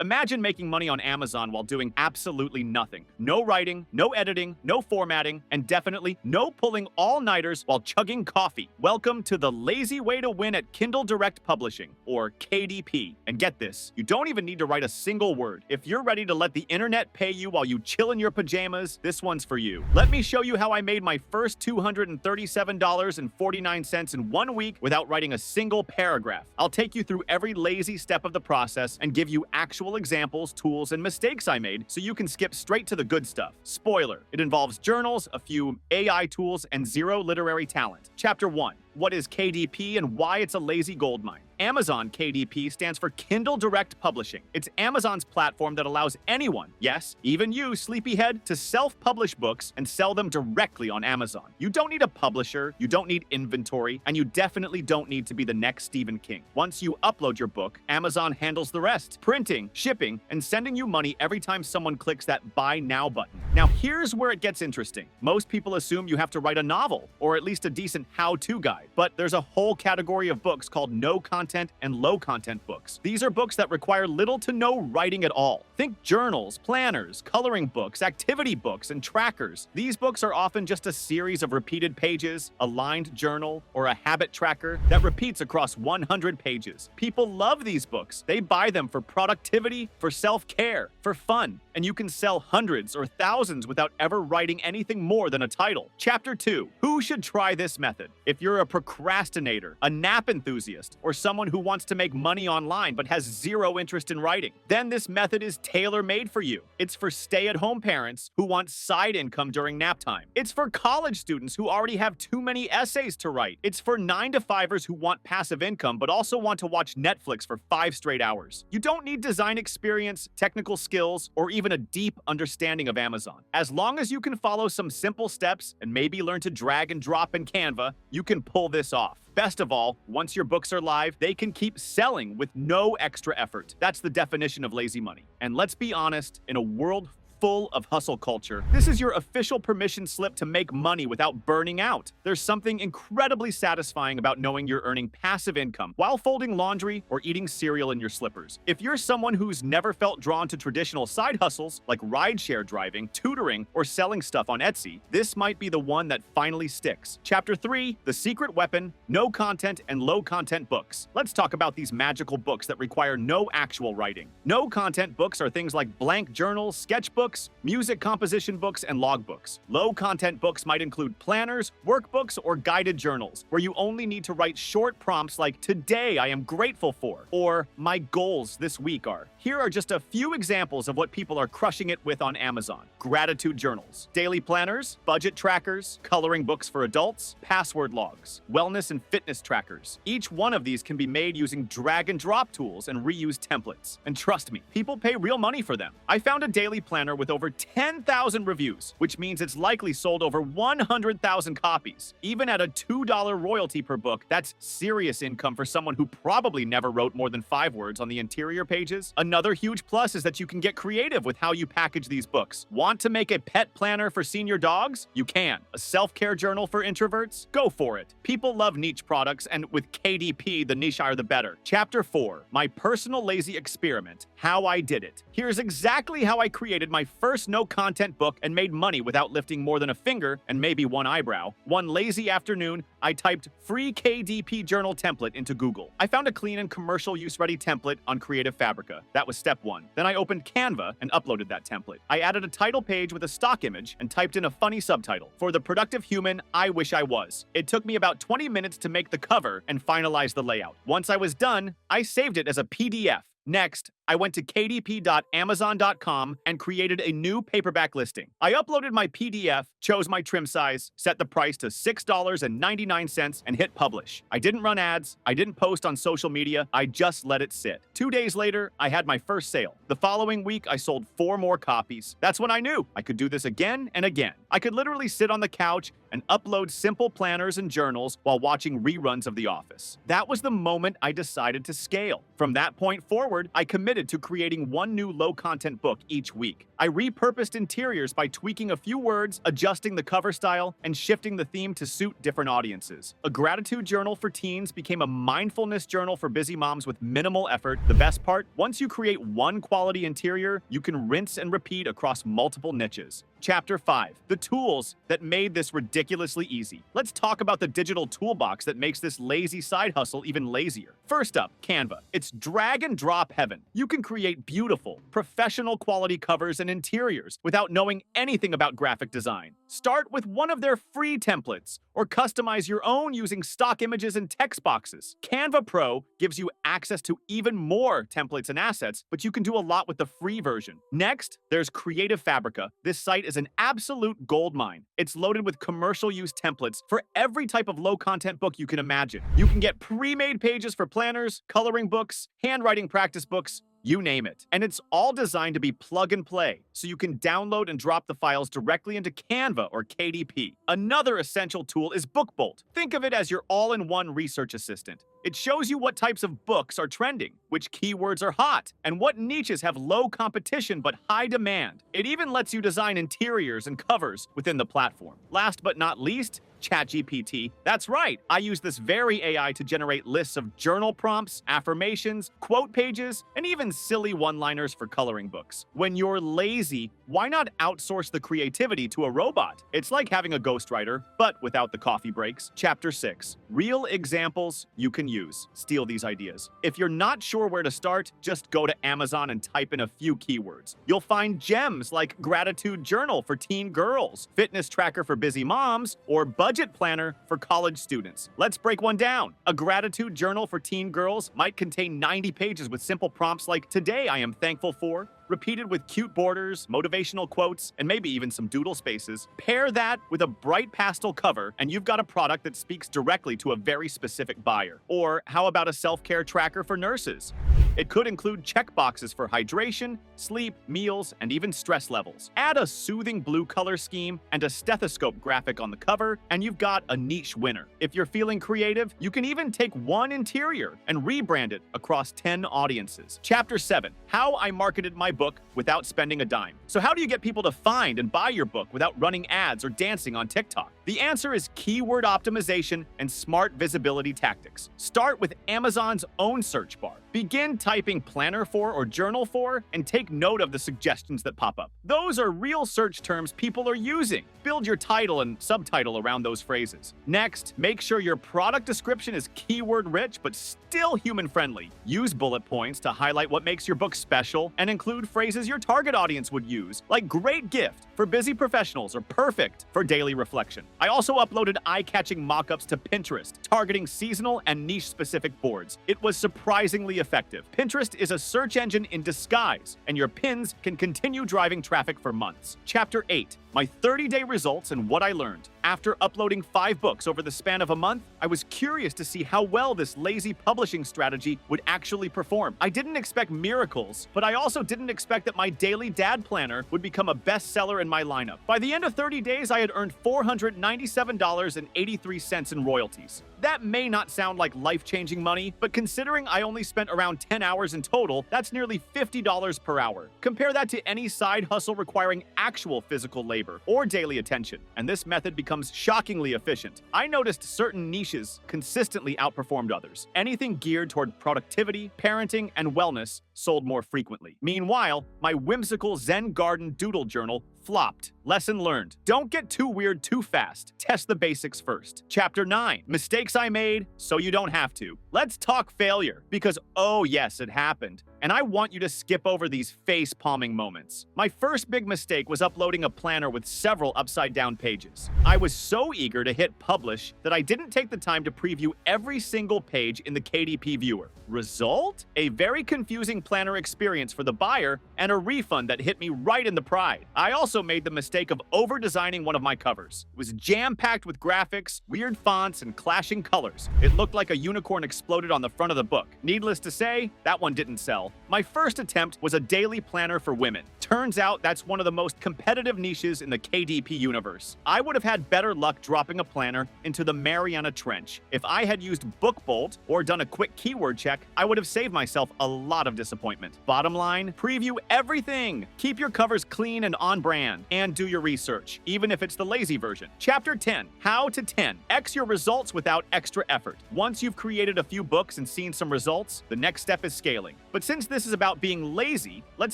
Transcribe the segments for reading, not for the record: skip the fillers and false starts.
Imagine making money on Amazon while doing absolutely nothing. No writing, no editing, no formatting, and definitely no pulling all-nighters while chugging coffee. Welcome to the lazy way to win at Kindle Direct Publishing, or KDP. And get this, you don't even need to write a single word. If you're ready to let the internet pay you while you chill in your pajamas, this one's for you. Let me show you how I made my first $237.49 in 1 week without writing a single paragraph. I'll take you through every lazy step of the process and give you actual examples, tools, and mistakes I made so you can skip straight to the good stuff. Spoiler, it involves journals, a few AI tools, and zero literary talent. Chapter 1. What is KDP and why it's a lazy goldmine? Amazon KDP stands for Kindle Direct Publishing. It's Amazon's platform that allows anyone, yes, even you, sleepyhead, to self-publish books and sell them directly on Amazon. You don't need a publisher, you don't need inventory, and you definitely don't need to be the next Stephen King. Once you upload your book, Amazon handles the rest, printing, shipping, and sending you money every time someone clicks that Buy Now button. Now here's where it gets interesting. Most people assume you have to write a novel, or at least a decent how-to guide. But there's a whole category of books called no-content and low-content books. These are books that require little to no writing at all. Think journals, planners, coloring books, activity books, and trackers. These books are often just a series of repeated pages, a lined journal, or a habit tracker that repeats across 100 pages. People love these books. They buy them for productivity, for self-care, for fun, and you can sell hundreds or thousands without ever writing anything more than a title. Chapter 2. Who should try this method? If you're a procrastinator, a nap enthusiast, or someone who wants to make money online but has zero interest in writing, then this method is tailor-made for you. It's for stay-at-home parents who want side income during nap time. It's for college students who already have too many essays to write. It's for 9-to-5ers who want passive income but also want to watch Netflix for 5 straight hours. You don't need design experience, technical skills, or even a deep understanding of Amazon. As long as you can follow some simple steps and maybe learn to drag and drop in Canva, you can pull this off. Best of all, once your books are live, they can keep selling with no extra effort. That's the definition of lazy money. And let's be honest, in a world full of hustle culture, this is your official permission slip to make money without burning out. There's something incredibly satisfying about knowing you're earning passive income while folding laundry or eating cereal in your slippers. If you're someone who's never felt drawn to traditional side hustles like rideshare driving, tutoring, or selling stuff on Etsy, this might be the one that finally sticks. Chapter 3. The Secret Weapon, No Content and Low Content Books. Let's talk about these magical books that require no actual writing. No content books are things like blank journals, sketchbooks, music composition books, and logbooks. Low-content books might include planners, workbooks, or guided journals, where you only need to write short prompts like, "Today I am grateful for," or "My goals this week are." Here are just a few examples of what people are crushing it with on Amazon. Gratitude journals, daily planners, budget trackers, coloring books for adults, password logs, wellness and fitness trackers. Each one of these can be made using drag-and-drop tools and reuse templates. And trust me, people pay real money for them. I found a daily planner with over 10,000 reviews, which means it's likely sold over 100,000 copies. Even at a $2 royalty per book, that's serious income for someone who probably never wrote more than 5 words on the interior pages. Another huge plus is that you can get creative with how you package these books. Want to make a pet planner for senior dogs? You can. A self-care journal for introverts? Go for it. People love niche products, and with KDP, the niche-er the better. Chapter 4. My personal lazy experiment. How I did it. Here's exactly how I created my first no-content book and made money without lifting more than a finger and maybe one eyebrow. One lazy afternoon, I typed "free KDP journal template" into Google. I found a clean and commercial use-ready template on Creative Fabrica. That was step 1. Then I opened Canva and uploaded that template. I added a title page with a stock image and typed in a funny subtitle, "For the productive human I wish I was." It took me about 20 minutes to make the cover and finalize the layout. Once I was done, I saved it as a PDF. Next, I went to kdp.amazon.com and created a new paperback listing. I uploaded my PDF, chose my trim size, set the price to $6.99, and hit publish. I didn't run ads, I didn't post on social media, I just let it sit. 2 days later, I had my first sale. The following week, I sold 4 more copies. That's when I knew I could do this again and again. I could literally sit on the couch, and upload simple planners and journals while watching reruns of The Office. That was the moment I decided to scale. From that point forward, I committed to creating one new low-content book each week. I repurposed interiors by tweaking a few words, adjusting the cover style, and shifting the theme to suit different audiences. A gratitude journal for teens became a mindfulness journal for busy moms with minimal effort. The best part? Once you create one quality interior, you can rinse and repeat across multiple niches. Chapter 5. The tools that made this ridiculously easy. Let's talk about the digital toolbox that makes this lazy side hustle even lazier. First up, Canva. It's drag and drop heaven. You can create beautiful, professional quality covers and interiors without knowing anything about graphic design. Start with one of their free templates or customize your own using stock images and text boxes. Canva Pro gives you access to even more templates and assets, but you can do a lot with the free version. Next, there's Creative Fabrica. This site is an absolute goldmine. It's loaded with commercial use templates for every type of low-content book you can imagine. You can get pre-made pages for planners, coloring books, handwriting practice books, you name it. And it's all designed to be plug and play, so you can download and drop the files directly into Canva or KDP. Another essential tool is BookBolt. Think of it as your all-in-one research assistant. It shows you what types of books are trending, which keywords are hot, and what niches have low competition but high demand. It even lets you design interiors and covers within the platform. Last but not least, ChatGPT. That's right, I use this very AI to generate lists of journal prompts, affirmations, quote pages, and even silly one-liners for coloring books. When you're lazy, why not outsource the creativity to a robot? It's like having a ghostwriter, but without the coffee breaks. Chapter 6. Real examples you can use. Steal these ideas. If you're not sure where to start, just go to Amazon and type in a few keywords. You'll find gems like Gratitude Journal for teen girls, Fitness Tracker for busy moms, or Budget Planner for college students. Let's break one down. A Gratitude Journal for teen girls might contain 90 pages with simple prompts like, "Today I am thankful for," repeated with cute borders, motivational quotes, and maybe even some doodle spaces. Pair that with a bright pastel cover, and you've got a product that speaks directly to a very specific buyer. Or how about a self-care tracker for nurses? It could include checkboxes for hydration, sleep, meals, and even stress levels. Add a soothing blue color scheme and a stethoscope graphic on the cover, and you've got a niche winner. If you're feeling creative, you can even take one interior and rebrand it across 10 audiences. Chapter 7. How I marketed my book without spending a dime. So how do you get people to find and buy your book without running ads or dancing on TikTok? The answer is keyword optimization and smart visibility tactics. Start with Amazon's own search bar. Begin typing planner for or journal for and take note of the suggestions that pop up. Those are real search terms people are using. Build your title and subtitle around those phrases. Next, make sure your product description is keyword rich but still human friendly. Use bullet points to highlight what makes your book special and include phrases your target audience would use, like "great gift" for busy professionals or "perfect" for daily reflection. I also uploaded eye-catching mock-ups to Pinterest, targeting seasonal and niche-specific boards. It was surprisingly effective. Pinterest is a search engine in disguise, and your pins can continue driving traffic for months. Chapter 8. My 30-day results and what I learned. After uploading 5 books over the span of a month, I was curious to see how well this lazy publishing strategy would actually perform. I didn't expect miracles, but I also didn't expect that my daily dad planner would become a bestseller in my lineup. By the end of 30 days, I had earned $497.83 in royalties. That may not sound like life-changing money, but considering I only spent around 10 hours in total, that's nearly $50 per hour. Compare that to any side hustle requiring actual physical labor or daily attention, and this method becomes shockingly efficient. I noticed certain niches consistently outperformed others. Anything geared toward productivity, parenting, and wellness sold more frequently. Meanwhile, my whimsical Zen Garden doodle journal flopped. Lesson learned. Don't get too weird too fast. Test the basics first. Chapter 9. Mistakes I made so you don't have to. Let's talk failure, because oh yes, it happened. And I want you to skip over these face-palming moments. My first big mistake was uploading a planner with several upside-down pages. I was so eager to hit publish that I didn't take the time to preview every single page in the KDP viewer. Result? A very confusing planner experience for the buyer and a refund that hit me right in the pride. I also made the mistake of over-designing one of my covers. It was jam-packed with graphics, weird fonts, and clashing colors. It looked like a unicorn exploded on the front of the book. Needless to say, that one didn't sell. My first attempt was a daily planner for women. Turns out that's one of the most competitive niches in the KDP universe. I would have had better luck dropping a planner into the Mariana Trench. If I had used BookBolt or done a quick keyword check, I would have saved myself a lot of disappointment. Bottom line, preview everything. Keep your covers clean and on brand, and do your research, even if it's the lazy version. Chapter 10, How to 10X your results without extra effort. Once you've created a few books and seen some results, the next step is scaling. But since this is about being lazy, let's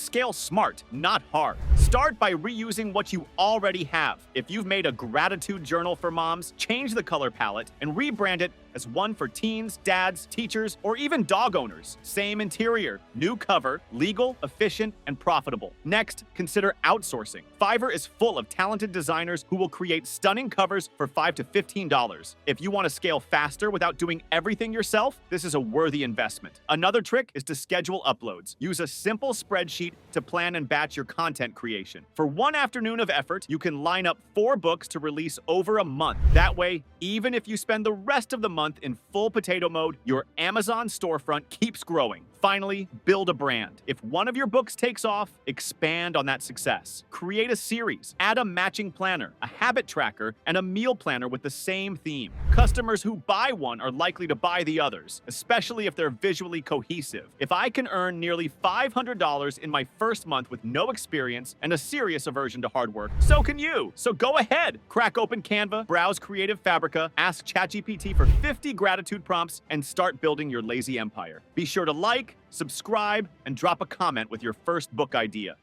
scale smart, not hard. Start by reusing what you already have. If you've made a gratitude journal for moms, change the color palette and rebrand it as one for teens, dads, teachers, or even dog owners. Same interior, new cover, legal, efficient, and profitable. Next, consider outsourcing. Fiverr is full of talented designers who will create stunning covers for $5 to $15. If you want to scale faster without doing everything yourself, this is a worthy investment. Another trick is to schedule uploads. Use a simple spreadsheet to plan and batch your content creation. For one afternoon of effort, you can line up 4 books to release over a month. That way, even if you spend the rest of the month in full potato mode, your Amazon storefront keeps growing. Finally, build a brand. If one of your books takes off, expand on that success. Create a series, add a matching planner, a habit tracker, and a meal planner with the same theme. Customers who buy one are likely to buy the others, especially if they're visually cohesive. If I can earn nearly $500 in my first month with no experience and a serious aversion to hard work, so can you. So go ahead, crack open Canva, browse Creative Fabrica, ask ChatGPT for 50 gratitude prompts, and start building your lazy empire. Be sure to like, subscribe, and drop a comment with your first book idea.